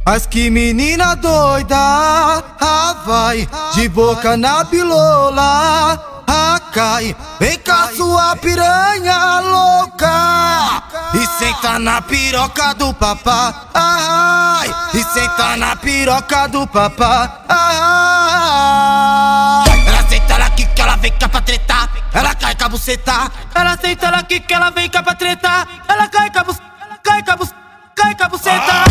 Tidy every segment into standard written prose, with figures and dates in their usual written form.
Mas que menina doida, vai de boca na bilola, cai. Vem cá sua piranha louca e senta na piroca do papá, e senta na piroca do papá. Ela senta, ela quica, ela vem cá pra tretar, ela cai com a buceta. Ela senta, ela quica, ela vem cá pra tretar, ela cai com a buceta, cai com a buceta, cai com a buceta.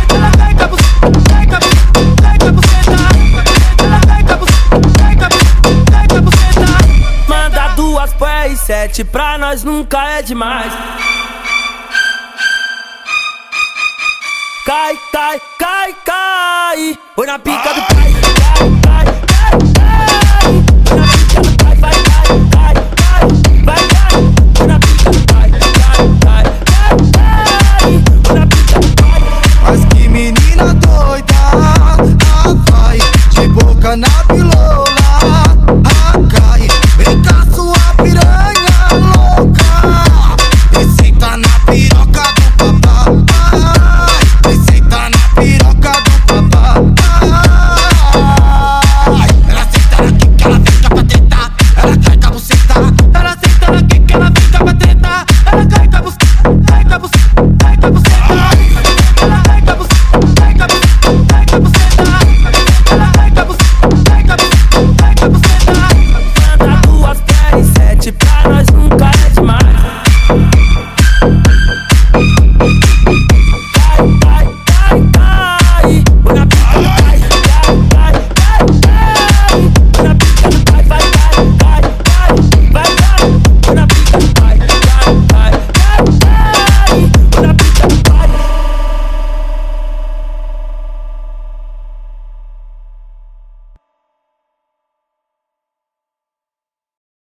Ela cai com a buceta, cai com a buceta, cai com a buceta. Ela cai com a buceta, cai com a buceta, cai com a buceta. Manda 2 pés 7 pra nós nunca é demais. Cai, cai, cai, cai. Foi na pica do pai, cai, cai.